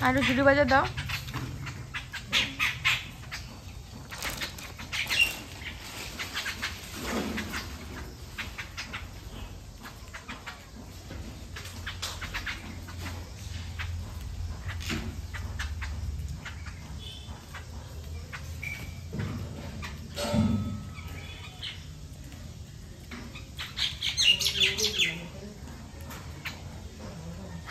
আর ঝুড়ি বাজার দাও।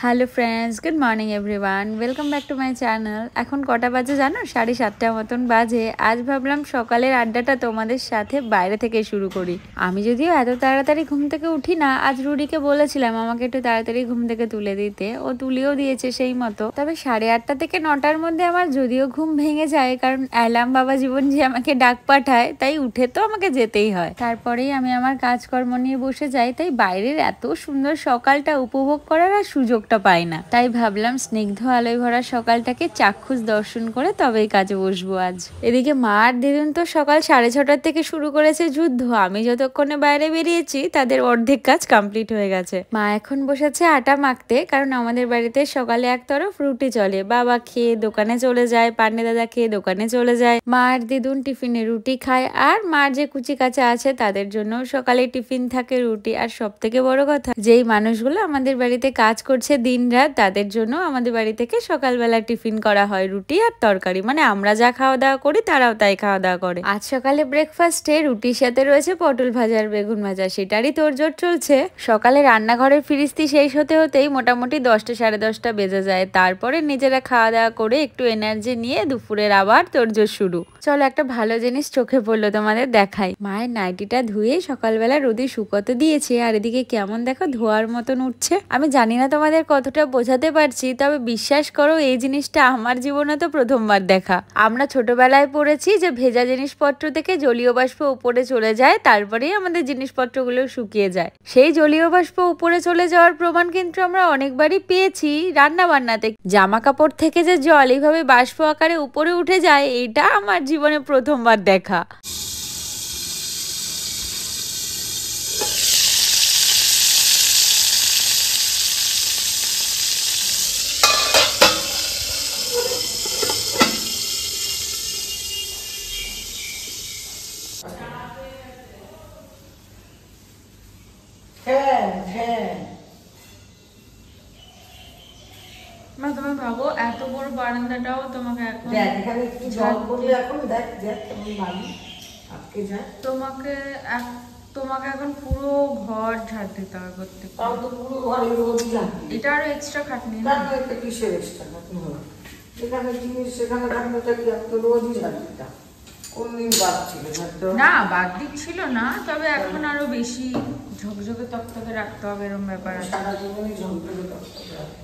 Hello friends, good morning everyone, welcome back to my channel. এখন কটা বাজে জানো? 7:30 মতন বাজে। আজ ভাবলাম সকালের আড্ডাটা তোমাদের সাথে বাইরে থেকে শুরু করি। আমি যদিও এত তাড়াতাড়ি ঘুম থেকে উঠি না। আজ রুডিকে বলেছিলাম আমাকে একটু তাড়াতাড়ি ঘুম থেকে তুলে দিতে, ও তুলেও দিয়েছে সেই মতো। তবে 8:30 থেকে 9টার মধ্যে আমার যদিও ঘুম ভেঙে যায়, কারণ অ্যালার্ম বাবা জীবন যে আমাকে ডাক পাঠায়, তাই উঠে তো আমাকে যেতেই হয়। তারপরেই আমি আমার কাজকর্ম নিয়ে বসে যাই। তাই বাইরের এত সুন্দর সকালটা উপভোগ করার আর সুযোগটা পাই না। তাই ভাবলাম স্নিগ্ধ আলোয় ভরা সকালটাকে চাক্ষুষ দর্শন করে তবেই কাজে বসবো আজ। এদিকে মা আর দিদুন তো সকাল 6:30 থেকে শুরু করেছে যুদ্ধ। আমি যতক্ষণে বাইরে বেরিয়েছি তাদের অর্ধেক কাজ কমপ্লিট হয়ে গেছে। মা এখন বসেছে আটা মাখতে, কারণ আমাদের বাড়িতে সকালে এক তরফ রুটি চলে। বাবা খেয়ে দোকানে চলে যায়, পান্ডে দাদা খেয়ে দোকানে চলে যায়, মা আর দিদুন টিফিনে রুটি খায়, আর মার যে কুচি কাচা আছে তাদের জন্য সকালে টিফিন থাকে রুটি। আর সব থেকে বড় কথা, যেই মানুষগুলো আমাদের বাড়িতে কাজ করছে দিন রাত, তাদের জন্য আমাদের বাড়ি থেকে সকালবেলা টিফিন করা হয় রুটি আর তরকারি। মানে আমরা যা খাওয়া দাওয়া করি তারাও তাই খাওয়া দাওয়া করে। আজ সকালে ব্রেকফাস্টে রুটির সাথে রয়েছে পটল ভাজা আর বেগুন ভাজা, সেটারই তোড়জোড় চলছে। সকালে রান্নাঘরের ফিরিস্তি শেষ হতে হতেই মোটামুটি 10টা 10:30 বেজে যায়। তারপরে নিজেরা খাওয়া দাওয়া করে একটু এনার্জি নিয়ে দুপুরের আবার তোড়জোড় শুরু। চলো, একটা ভালো জিনিস চোখে পড়লো তোমাদের দেখাই। মায়ের নাইটিটা ধুয়ে সকালবেলা রোদে শুকোতে দিয়েছে, আর এদিকে কেমন দেখো ধোয়ার মতন উঠছে। আমি জানি না তোমাদের কতটা বোঝাতে পারছি, তবে বিশ্বাস করো এই জিনিসটা আমার জীবনে তো প্রথমবার দেখা। আমরা ছোটবেলায় পড়েছি যে ভেজা জিনিসপত্র থেকে জলীয় বাষ্প উপরে চলে যায়, তারপরেই আমাদের জিনিসপত্রগুলো শুকিয়ে যায়। সেই জলীয় বাষ্প উপরে চলে যাওয়ার প্রমাণ কিন্তু আমরা অনেকবারই পেয়েছি রান্না বান্নাতে। জামা কাপড় থেকে যে জল এইভাবে বাষ্প আকারে উপরে উঠে যায়, এইটা আমার জীবনে প্রথমবার দেখা। তুমি ভাবো এত বড় বারান্দাটাও তোমাকে এখন এখানে একটু জল পড়লে এখন দেখ কেমন বালি আটকে যায়। তোমাকে এখন পুরো ঘর ঝাড় দিতে হবে প্রত্যেক। তাও তো পুরো ঘরে রোদই লাগে। এটা আরো এক্সট্রা খাটনি না? এটা কিসের এক্সট্রা খাটনি হলো? যেখানে জিনিস সেখানে রাখনোটা কি? আমি তো রোজই ঝাড় দিতাম। কোনদিন বাদ ছিল না? বাদ দিচ্ছিল না, তবে এখন আরো বেশি ঝকঝকে তকতকে রাখতে হবে, এরকম ব্যাপার। সারা জীবনই ঝকঝকে তকতকে।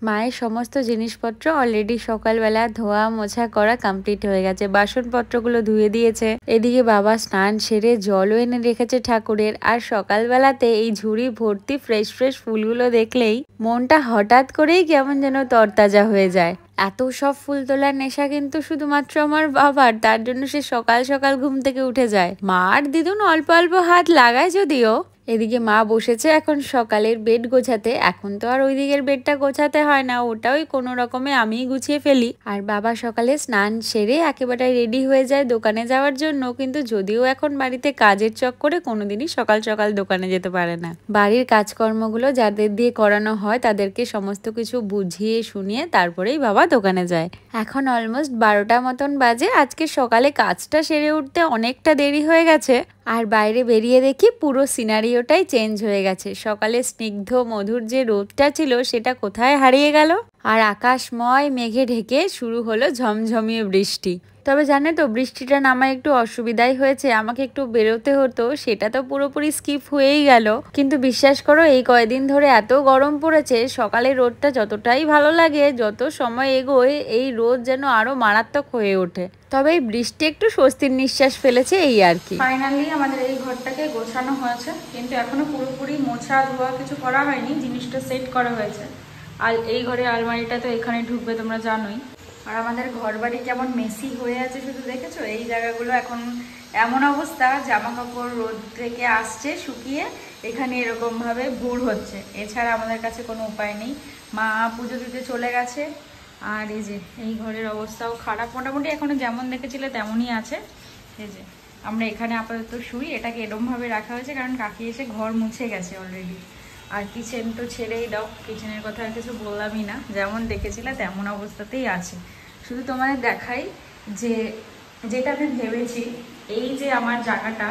মায়ের সমস্ত জিনিসপত্র অলরেডি সকালবেলা ধোয়া মোছা করা কমপ্লিট হয়ে গেছে। বাসনপত্রগুলো ধুয়ে দিয়েছে। এদিকে বাবা স্নান সেরে জলও এনে রেখেছে ঠাকুরের। আর সকালবেলাতে এই ঝুড়ি ভর্তি ফ্রেশ ফ্রেশ ফুলগুলো দেখলেই মনটা হঠাৎ করেই কেমন যেন তরতাজা হয়ে যায়। এত সব ফুল তোলার নেশা কিন্তু শুধুমাত্র আমার বাবার, তার জন্য সে সকাল সকাল ঘুম থেকে উঠে যায়। মা আর দিদুন অল্প অল্প হাত লাগায় যদিও। এদিকে মা বসেছে এখন সকালের বেড গোছাতে। এখন তো আর ওই দিকের বেডটা গোছাতে হয় না, ওটা ওই কোনো রকমে আমিই গুছিয়ে ফেলি। আর বাবা সকালে স্নান সেরে একেবারে রেডি হয়ে যায় দোকানে যাওয়ার জন্য। কিন্তু যদিও এখন বাড়িতে কাজের চক্করে কোনোদিনই সকাল সকাল দোকানে যেতে পারে না। বাড়ির কাজকর্মগুলো যাদের দিয়ে করানো হয় তাদেরকে সমস্ত কিছু বুঝিয়ে শুনিয়ে তারপরেই বাবা দোকানে যায়। এখন অলমোস্ট 12টা মতন বাজে। আজকে সকালে কাজটা সেরে উঠতে অনেকটা দেরি হয়ে গেছে। আর বাইরে বেরিয়ে দেখি পুরো সিনারিওটাই চেঞ্জ হয়ে গেছে। সকালে স্নিগ্ধ মধুর যে রোদটা ছিল সেটা কোথায় হারিয়ে গেল, আর আকাশময় মেঘে ঢেকে শুরু হলো ঝমঝমিয়ে বৃষ্টি। তবে জানে তো, বৃষ্টিটা নামায় একটু অসুবিধাই হয়েছে। আমাকে একটু বেরোতে হতো, সেটা তো পুরোপুরি স্কিপ হয়েই গেল। কিন্তু বিশ্বাস করো এই কয়দিন ধরে এত গরম পড়েছে, সকালে রোদটা যতটাই ভালো লাগে, যত সময় এগোয় এই রোদ যেন আরো মারাত্মক হয়ে ওঠে। তবে এই বৃষ্টি একটু স্বস্তির নিঃশ্বাস ফেলেছে, এই আর কি। ফাইনালি আমাদের এই ঘরটাকে গোছানো হয়েছে, কিন্তু এখনো পুরোপুরি মোছা ধোয়া কিছু করা হয়নি। জিনিসটা সেট করা হয়েছে। আর এই ঘরে আলমারিটা তো এখানে ঢুকবে, তোমরা জানোই। আর আমাদের ঘর বাড়ি কেমন মেসি হয়ে আছে শুধু দেখেছো? এই জায়গাগুলো এখন এমন অবস্থা, জামা কাপড় রোদ থেকে আসছে শুকিয়ে এখানে এরকম ভাবে ভুর হচ্ছে। এছাড়া আমাদের কাছে কোনো উপায় নেই। মা পুজো দিতে চলে গেছে। আর এই যে এই ঘরের অবস্থাও খারাপ, মোটামুটি এখনো যেমন দেখেছিলে তেমনই আছে। এই যে আমরা এখানে আপাতত শুই, এটাকে এরমভাবে রাখা হয়েছে কারণ কাকি এসে ঘর মুছে গেছে অলরেডি। আর কিচেন তো ছেড়েই দাও, কিচেনের কথা আর কিছু বললামই না, যেমন দেখেছিলে তেমন অবস্থাতেই আছে। শুধু তোমাদের দেখাই যে যেটা আমি ভেবেছি, এই যে আমার জায়গাটা,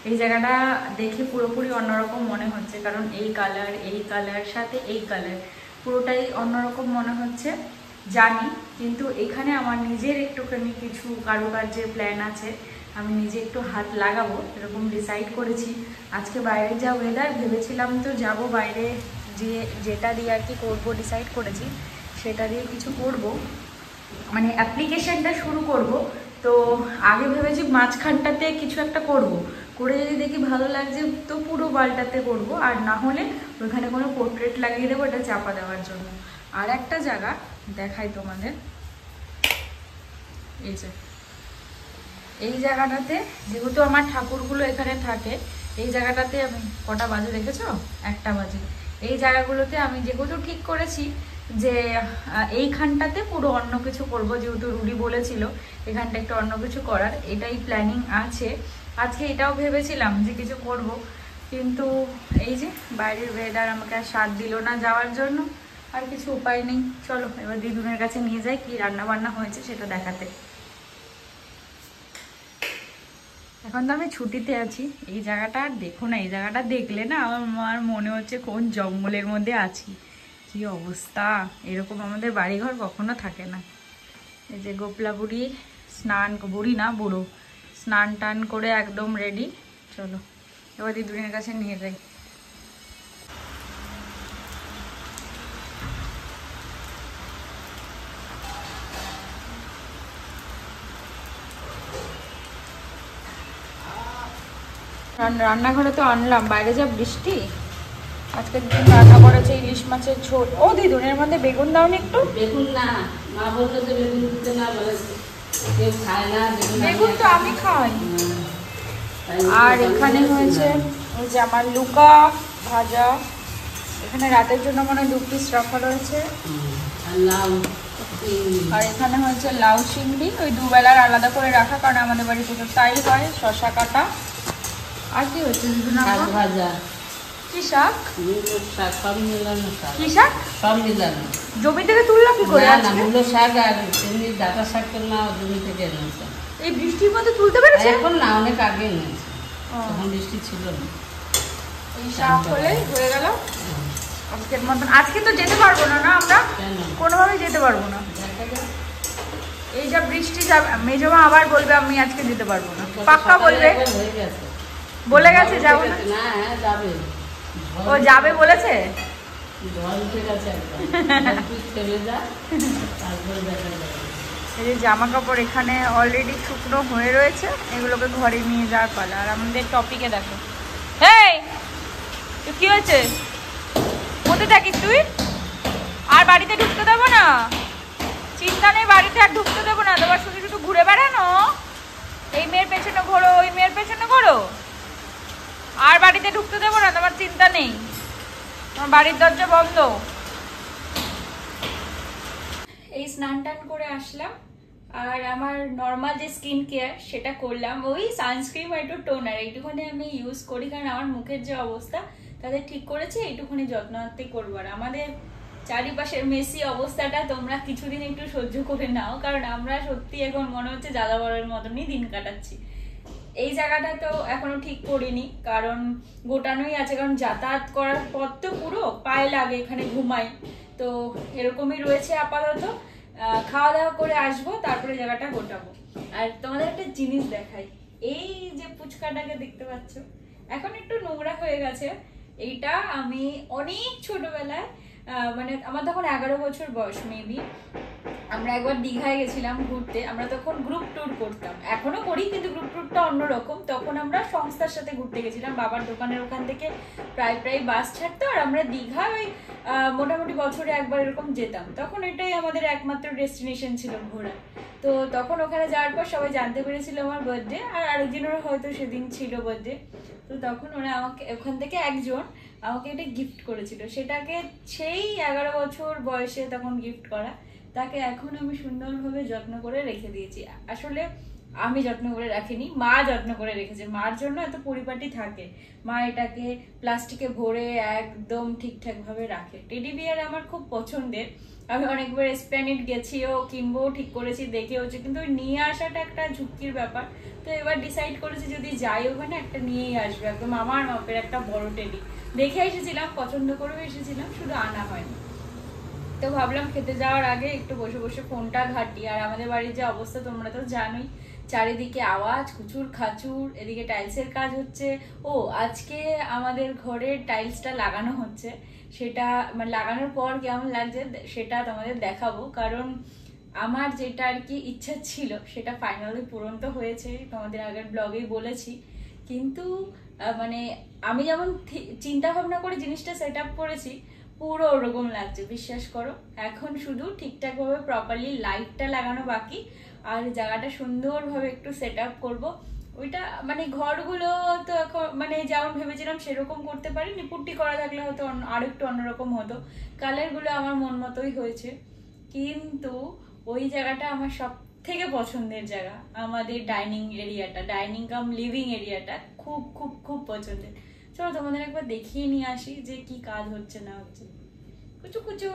এই জায়গাটা দেখে পুরোপুরি অন্যরকম মনে হচ্ছে, কারণ এই কালার সাথে এই কালার পুরোটাই অন্যরকম মনে হচ্ছে জানি। কিন্তু এখানে আমার নিজের একটুখানি কিছু কারুকার্যের প্ল্যান আছে, আমি নিজে একটু হাত লাগাবো এরকম ডিসাইড করেছি। আজকে বাইরে যা ওয়েদার, ভেবেছিলাম তো যাব বাইরে, যেটা দিয়ে আর কি করবো ডিসাইড করেছি সেটা দিয়ে কিছু করব, মানে অ্যাপ্লিকেশনটা শুরু করব। তো আগে ভেবেছি মাঝখানটাতে কিছু একটা করব, করে যদি দেখি ভালো লাগছে তো পুরো বালটাতে করব, আর না হলে ওইখানে কোনো পোর্ট্রেট লাগিয়ে দেবো এটা চাপা দেওয়ার জন্য। আর একটা জায়গা দেখাই তোমাদের, এই যে এই জায়গাটাতে যেহেতু আমার ঠাকুরগুলো এখানে থাকে, এই জায়গাটাতে আমি কটা বাজে দেখেছো, 1টা বাজে। এই জায়গাগুলোতে আমি যেহেতু ঠিক করেছি যে এইখানটাতে পুরো অন্য কিছু করব, যেহেতু রুডি বলেছিল এখানটা একটু অন্য কিছু করার, এটাই প্ল্যানিং আছে। আজকে এটাও ভেবেছিলাম যে কিছু করব, কিন্তু এই যে বাইরের ওয়েদার আমাকে আর সাথ দিল না যাওয়ার জন্য, আর কিছু উপায় নেই। চলো এবার দিদুনের কাছে নিয়ে যাই, কি রান্না বান্না হয়েছে সেটা দেখাতে। এখন তো আমি ছুটিতে আছি, এই জায়গাটা আর দেখো না, এই জায়গাটা দেখলে না আমার মনে হচ্ছে কোন জঙ্গলের মধ্যে আছি, কি অবস্থা। এরকম আমাদের বাড়িঘর কখনো থাকে না। এই যে গোপলা বুড়ি স্নান, বুড়ি না বুড়ো, স্নান টান করে একদম রেডি। চলো এবার দিদুনের কাছে নিয়ে যাই। রান্নাঘরে তো আনলাম, বাইরে যা বৃষ্টি। আজকে দিন রান্না করেছে ইলিশ মাছের ঝোল। ও দিদুন এর মধ্যে বেগুন দাওনি একটু? বেগুন না, মা বলতো যে বেগুন দিতে না, বলেছে কেউ খায় না বেগুন, তো আমি খাই। আর এখানে হয়েছে ওই যে আমার লুকা ভাজা, এখানে রাতের জন্য মনে হয় 2 পিস রাখা রয়েছে। আর এখানে হয়েছে লাউ চিংড়ি, ওই দুবেলার আলাদা করে রাখা, কারণ আমাদের বাড়িতে তো তাই হয়। শশা কাটা। আর কি হচ্ছে দিদুন? ভাজা। কি শাক? সব মিলানো শাক। কি শাক? সব মিলানো। জমি থেকে তুললো কি করে? না, মূলো শাক আর এমনি ডাটা শাক না, জমি থেকে এনেছে। এই বৃষ্টির মধ্যে তুলতে পেরেছে? এখন না, অনেক আগে এনেছে, তখন বৃষ্টি ছিল না। এই শাক হলেই হয়ে গেল আজকের মতন। আজকে তো যেতে পারবো না, না আমরা কোনোভাবেই যেতে পারবো না। এই যা বৃষ্টি, মেজমা আবার বলবে আমি আজকে যেতে পারবো না, পাক্কা বলবে। বলে গেছে যাবো না। যাবে, ও যাবে বলেছে। এই যে জামা কাপড় এখানে অলরেডি শুকনো হয়ে রয়েছে, এগুলোকে ঘরে নিয়ে যাওয়ার পালা। আর আমাদের টপিকে দেখো, এই তুই কি হয়েছে, কোথায় থাকিস তুই? আর বাড়িতে ঢুকতে দেবো না, চিন্তা নেই, বাড়িতে আর ঢুকতে দেবো না। তোমার শুধু শুধু ঘুরে বেড়ানো, এই মেয়ের পেছনে ঘোরো, ওই মেয়ের পেছনে ঘোরো, আর বাড়িতে ঢুকতে দেবো না, তোমার চিন্তা নেই, তোমার বাড়ির দরজা বন্ধ। এই স্নান টান করে আসলাম, আর আমার নর্মাল যে স্কিন কেয়ার সেটা করলাম। ওই সানস্ক্রিন আর একটু টোনার এইটুখানি আমি ইউজ করি, কারণ আমার মুখের যে অবস্থা তাদের ঠিক করেছে এইটুখানি যত্নার্থে করবো। আর আমাদের চারিপাশের মেসি অবস্থাটা তোমরা কিছুদিন একটু সহ্য করে নাও, কারণ আমরা সত্যি এখন মনে হচ্ছে যাযাবরের মতনই দিন কাটাচ্ছি। এই জায়গাটা তো এখনো ঠিক করিনি, কারণ গোটানোই আছে, কারণ যাতায়াত করার পর তো পুরো পায়ে লাগে, এখানে ঘুমাই, তো এরকমই রয়েছে আপাতত। খাওয়া দাওয়া করে আসবো, তারপরে জায়গাটা গোটাবো। আর তোমাদের একটা জিনিস দেখাই, এই যে পুচকাটাকে দেখতে পাচ্ছ, এখন একটু নোংরা হয়ে গেছে। এইটা আমি অনেক ছোটবেলায়, মানে আমার তখন 11 বছর বয়স মেবি, আমরা একবার দীঘায় গেছিলাম ঘুরতে। আমরা তখন গ্রুপ ট্যুর করতাম, এখনো করি, কিন্তু গ্রুপ ট্যুরটা অন্যরকম। তখন আমরা সংস্থার সাথে ঘুরতে গেছিলাম, বাবার দোকানের ওখান থেকে প্রায় বাস ছাড়তো, আর আমরা দীঘায় ওই মোটামুটি বছরে একবার এরকম যেতাম। তখন এটাই আমাদের একমাত্র ডেস্টিনেশন ছিল ঘোরা। তো তখন ওখানে যাওয়ার পর সবাই জানতে পেরেছিল আমার বার্থডে, আর আরেকজনেরও হয়তো সেদিন ছিল বার্থডে। তো তখন ওরা আমাকে ওখান থেকে একজন আমাকে এটা গিফট করেছিল, সেটাকে সেই 11 বছর বয়সে তখন গিফট করা, তাকে এখন আমি সুন্দরভাবে যত্ন করে রেখে দিয়েছি। আসলে আমি যত্ন করে রাখিনি, মা যত্ন করে রেখেছে, মার জন্য এত পরিপাটি থাকে, মা এটাকে প্লাস্টিকে ভরে একদম ঠিকঠাক ভাবে রাখে। টেডি বিয়ার আমার খুব পছন্দের, আমি অনেকবার স্প্যানিট গেছিও, কিনবো ঠিক করেছি, দেখে হচ্ছে, কিন্তু নিয়ে আসাটা একটা ঝুঁকির ব্যাপার। তো এবার ডিসাইড করেছি যদি যাই ওখানে একটা নিয়েই আসবো, একদম আমার মাপের একটা বড় টেডি। দেখে এসেছিলাম, পছন্দ করেও এসেছিলাম, শুধু আনা হয়নি। তো ভাবলাম খেতে যাওয়ার আগে একটু বসে বসে ফোনটা ঘাঁটি। আর আমাদের বাড়ির যে অবস্থা তোমরা তো জানোই, চারিদিকে আওয়াজ, কুচুর খাচুর, এদিকে টাইলসের কাজ হচ্ছে। ও আজকে আমাদের ঘরের টাইলসটা লাগানো হচ্ছে, সেটা মানে লাগানোর পর কেমন লাগছে সেটা তোমাদের দেখাবো। কারণ আমার যেটা আর কি ইচ্ছা ছিল সেটা ফাইনালি পূরণ তো হয়েছে, তোমাদের আগের ব্লগেই বলেছি। কিন্তু মানে আমি যেমন চিন্তা ভাবনা করে জিনিসটা সেট আপ করেছি পুরো ওরকম লাগছে, বিশ্বাস করো। এখন শুধু ঠিকঠাক ভাবে প্রপারলি লাইটটা লাগানো বাকি, আর জায়গাটা সুন্দরভাবে একটু সেট আপ করবো। ওইটা মানে ঘরগুলো তো এখন মানে যেমন ভেবেছিলাম সেরকম করতে পারিনি, পুট্টি করা থাকলে হয়তো আরো একটু অন্যরকম হতো। কালারগুলো আমার মন মতোই হয়েছে, কিন্তু ওই জায়গাটা আমার সব থেকে পছন্দের জায়গা। আমাদের ডাইনিং এরিয়াটা, ডাইনিং কাম লিভিং এরিয়াটা খুব খুব খুব পছন্দের। চলো তোমাদের একবার দেখিয়ে নিয়ে আসি যে কি কাজ হচ্ছে না হচ্ছে। কুচু কুচু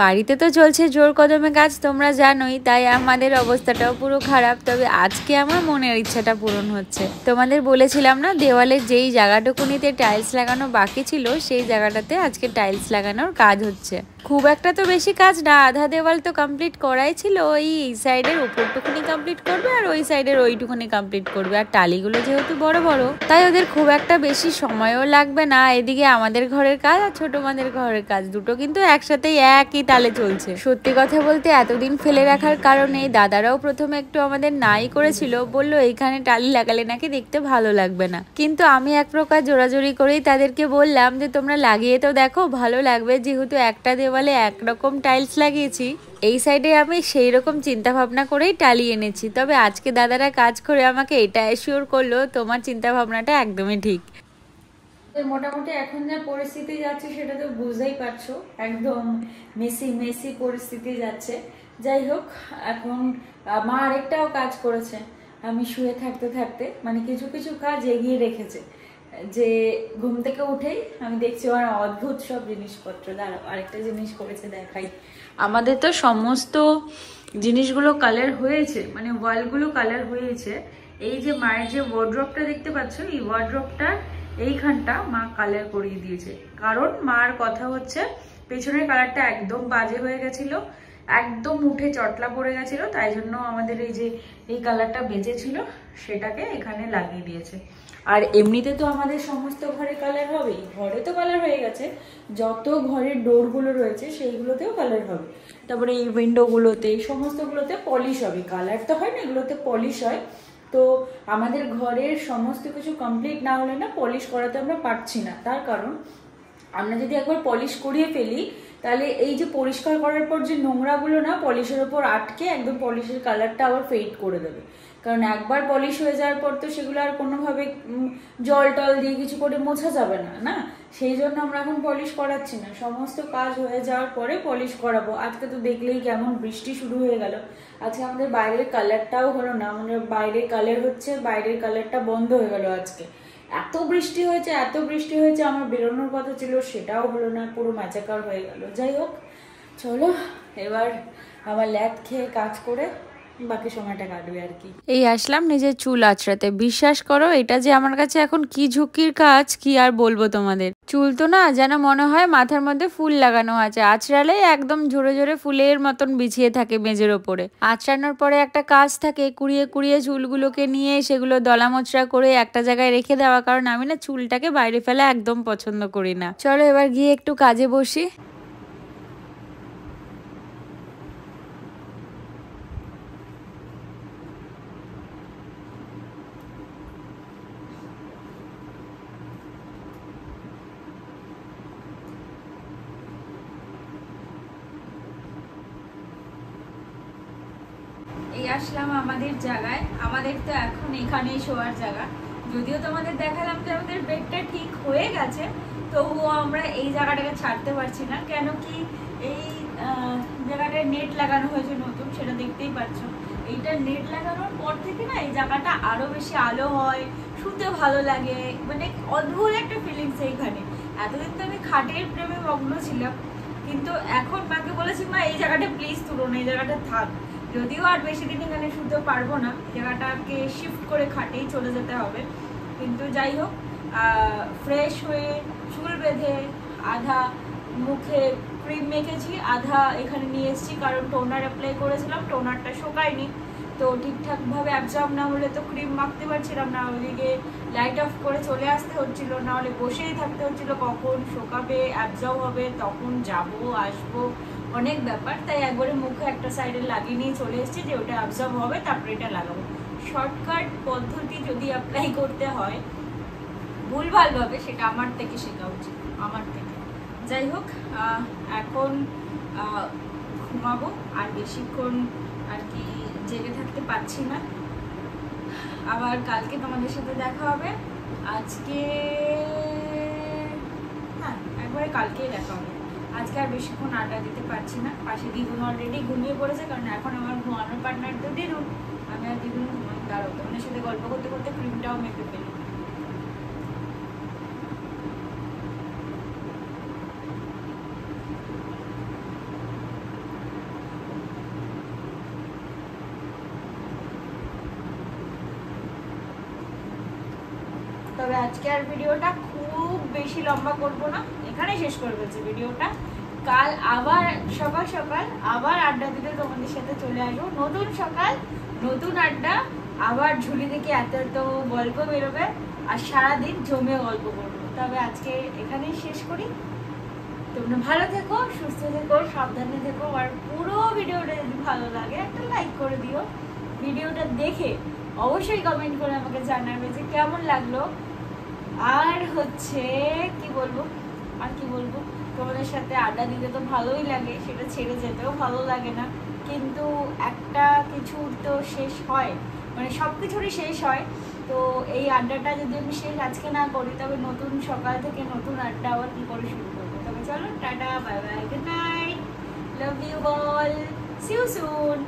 বাড়িতে তো চলছে জোর কদমে কাজ, তোমরা জানোই, তাই আমাদের অবস্থাটাও পুরো খারাপ। তবে আজকে আমার মনের ইচ্ছাটা পূরণ হচ্ছে। তোমাদের বলেছিলাম না, দেওয়ালের যেই জায়গাটুকুনিতে টাইলস লাগানো বাকি ছিল সেই জায়গাটাতে আজকে টাইলস লাগানোর কাজ হচ্ছে। খুব একটা তো বেশি কাজ না, আধা দেওয়াল তো কমপ্লিট করাই ছিল, ওই সাইডের উপরটুকুনি কমপ্লিট করবে আর ওই সাইডের ওইটুকুনি কমপ্লিট করবে। আর টালিগুলো যেহেতু বড় বড়, তাই ওদের খুব একটা বেশি সময়ও লাগবে না। এদিকে আমাদের ঘরের কাজ আর ছোট মাদের ঘরের কাজ দুটো কিন্তু একসাথেই একই তালে চলছে। সত্যি কথা বলতে এতদিন ফেলে রাখার কারণে দাদারাও প্রথমে একটু আমাদের নাই করেছিল, বললো এইখানে টালি লাগালে নাকি দেখতে ভালো লাগবে না। কিন্তু আমি এক প্রকার জোরাজোরি করেই তাদেরকে বললাম যে তোমরা লাগিয়ে তো দেখো, ভালো লাগবে, যেহেতু একটা দেওয়ালে একরকম টাইলস লাগিয়েছি। এই সাইডে আমি সেই রকম চিন্তা ভাবনা করেই টালি এনেছি। তবে আজকে দাদারা কাজ করে আমাকে এটা অ্যাসিওর করলো তোমার চিন্তা ভাবনাটা একদমই ঠিক। মোটামুটি এখন যা পরিস্থিতি যাচ্ছে সেটা তো বুঝতেই পারছো, একদম মেসি মেসি পরিস্থিতি যাচ্ছে। যাই হোক, এখন মা আরেকটাও কাজ করেছে, আমি শুয়ে থাকতে থাকতে মানে কিছু কিছু কাজ এগিয়ে রেখেছে। যে ঘুম থেকে উঠেই আমি দেখছি আমার অদ্ভুত সব জিনিসপত্র। দাঁড়াও, আরেকটা জিনিস করেছে দেখাই। আমাদের তো সমস্ত জিনিসগুলো কালার হয়েছে, মানে ওয়ালগুলো কালার হয়েছে। এই যে মায়ের যে ওয়ার্ড্রপটা দেখতে পাচ্ছ, এই ওয়ার্ড্রপটা এইখানটা মা কালার করিয়ে দিয়েছে। কারণ মার কথা হচ্ছে পেছনের কালারটা একদম বাজে হয়ে গেছিল, একদম উঠে চটলা পড়ে গেছিল, তাই জন্য আমাদের এই যে এই কালারটা বেঁচে ছিল সেটাকে এখানে লাগিয়ে দিয়েছে। আর এমনিতে তো আমাদের সমস্ত ঘরে কালার হবেই, ঘরে তো কালার হয়ে গেছে, যত ঘরের ডোরগুলো রয়েছে সেইগুলোতেও কালার হবে। তারপরে এই উইন্ডোগুলোতে, এই সমস্তগুলোতে পলিশ হবে, কালার তো হয় না, এগুলোতে পলিশ হয়। তো আমাদের ঘরের সমস্ত কিছু কমপ্লিট না হলে না পলিশ করাতে আমরা পারছি না। তার কারণ আমরা যদি একবার পলিশ করিয়ে ফেলি তাহলে এই যে পরিষ্কার করার পর যে নোংরাগুলো না পলিশের ওপর আটকে একদম পলিশের কালারটা আবার ফেড করে দেবে। কারণ একবার পলিশ হয়ে যাওয়ার পর তো সেগুলো আর কোনোভাবে জল টল দিয়ে কিছু করে মোছা যাবে না, না? সেই জন্য আমরা এখন পলিশ করাচ্ছি না, সমস্ত কাজ হয়ে যাওয়ার পরে পলিশ করাবো। আজকে তো দেখলেই কেমন বৃষ্টি শুরু হয়ে গেল, আজকে আমাদের বাইরের কালারটাও হলো না, আমাদের বাইরের কালার হচ্ছে, বাইরের কালারটা বন্ধ হয়ে গেল আজকে। এত বৃষ্টি হয়েছে, এত বৃষ্টি হয়েছে, আমার বেরোনোর কথা ছিল সেটাও হলো না, পুরো ম্যাচাকার হয়ে গেল। যাই হোক, চলো এবার আমার ল্যাদ খেয়ে কাজ করে বাকি সময়টা কাটবে আর কি। এই আসলাম নিজের চুল আঁচড়াতে। বিশ্বাস করো এটা যে আমার কাছে এখন কি ঝুঁকির কাজ, কি আর বলবো তোমাদের। চুল তো না যেন মনে হয় মাথার মধ্যে ফুল লাগানো আছে, আঁচড়ালে একদম ঝরে ঝরে ফুলের মতন বিছিয়ে থাকে মেঝের ওপরে। আঁচড়ানোর পরে একটা কাজ থাকে কুড়িয়ে কুড়িয়ে চুলগুলোকে নিয়ে সেগুলো দলা মোচড়া করে একটা জায়গায় রেখে দেওয়া, কারণ আমি না চুলটাকে বাইরে ফেলা একদম পছন্দ করি না। চলো এবার গিয়ে একটু কাজে বসি। এই আসলাম আমাদের জায়গায়, আমাদের তো এখন এখানেই শোয়ার জায়গা। যদিও তোমাদের দেখালাম যে আমাদের বেডটা ঠিক হয়ে গেছে, তবুও আমরা এই জায়গাটাকে ছাড়তে পারছি না। কেন কি এই জায়গাটায় নেট লাগানো হয়েছে নতুন, সেটা দেখতেই পাচ্ছ। এইটা নেট লাগানোর পর থেকে না এই জায়গাটা আরো বেশি আলো হয়, শুতে ভালো লাগে, মানে অদ্ভুত একটা ফিলিংস এইখানে। এতদিন তো আমি খাটের প্রেমে মগ্ন ছিলাম, কিন্তু এখন মাকে বলেছি মা এই জায়গাটা প্লিজ তুলো না, এই জায়গাটা থাক। যদিও আর বেশি দিন এখানে শুতে পারবো না, জায়গাটাকে শিফট করে খাটেই চলে যেতে হবে। কিন্তু যাই হোক, ফ্রেশ হয়ে চুল বেঁধে আধা মুখে ক্রিম মেখেছি, আধা এখানে নিয়ে এসেছি, কারণ টোনার অ্যাপ্লাই করেছিলাম, টোনারটা শোকায়নি। তো ঠিকঠাকভাবে অ্যাবজর্ব না হলে তো ক্রিম মাখতে পারছিলাম না, ওইদিকে লাইট অফ করে চলে আসতে হচ্ছিল, না হলে বসেই থাকতে হচ্ছিল, কখন শোকাবে অ্যাবজর্ব হবে তখন যাব আসবো, অনেক ব্যাপার। তাই একবারে মুখে একটা সাইডে লাগিয়ে নিয়ে চলে এসেছি যে ওটা অ্যাবজর্ব হবে, তারপরে এটা লাগাবো। শর্টকাট পদ্ধতি যদি অ্যাপ্লাই করতে হয় ভুলভালভাবে, সেটা আমার থেকে শেখা উচিত, আমার থেকে। যাই হোক, এখন ঘুমাবো, আর বেশিক্ষণ আর কি জেগে থাকতে পারছি না। আবার কালকে তোমাদের সাথে দেখা হবে। আজকে হ্যাঁ, একবারে কালকেই দেখা হবে। আজকে আর বেশিক্ষণ আড্ডা দিতে পারছি না। পাশে দিদুন অলরেডি ঘুমিয়ে পড়েছে, কারণ এখন আমার ঘুমানোর পার্টনার তো দিদুন। আমি আর দিদুন দাঁড়াবো, তোমাদের সাথে গল্প করতে করতে ক্রিমটাও মেপে ফেলি। তবে আজকে আর ভিডিওটা খুব বেশি লম্বা করব না, এখানেই শেষ করে ফেলছি ভিডিওটা। কাল আবার সকাল সকাল আবার আড্ডা দিতে তোমাদের সাথে চলে আসবো। নতুন সকাল, নতুন আড্ডা, আবার ঝুলি থেকে এত এত গল্প বেরোবে, আর সারাদিন জমে গল্প করবো। তবে আজকে এখানেই শেষ করি। তোমরা ভালো থেকো, সুস্থ থেকো, সাবধানে থেকো। আর পুরো ভিডিওটা যদি ভালো লাগে একটা লাইক করে দিও। ভিডিওটা দেখে অবশ্যই কমেন্ট করে আমাকে জানাবে যে কেমন লাগলো। আর হচ্ছে কি বলবো, তোমাদের সাথে আড্ডা দিতে তো ভালোই লাগে, সেটা ছেড়ে যেতেও ভালো লাগে না। কিন্তু একটা কিছুর তো শেষ হয়, মানে সব কিছুরই শেষ হয়। তো এই আড্ডাটা যদি আমি শেষ আজকে না করি, তবে নতুন সকাল থেকে নতুন আড্ডা আবার কি করে শুরু করবো। তবে চলো, tata, bye bye, good night, love you all, see you soon.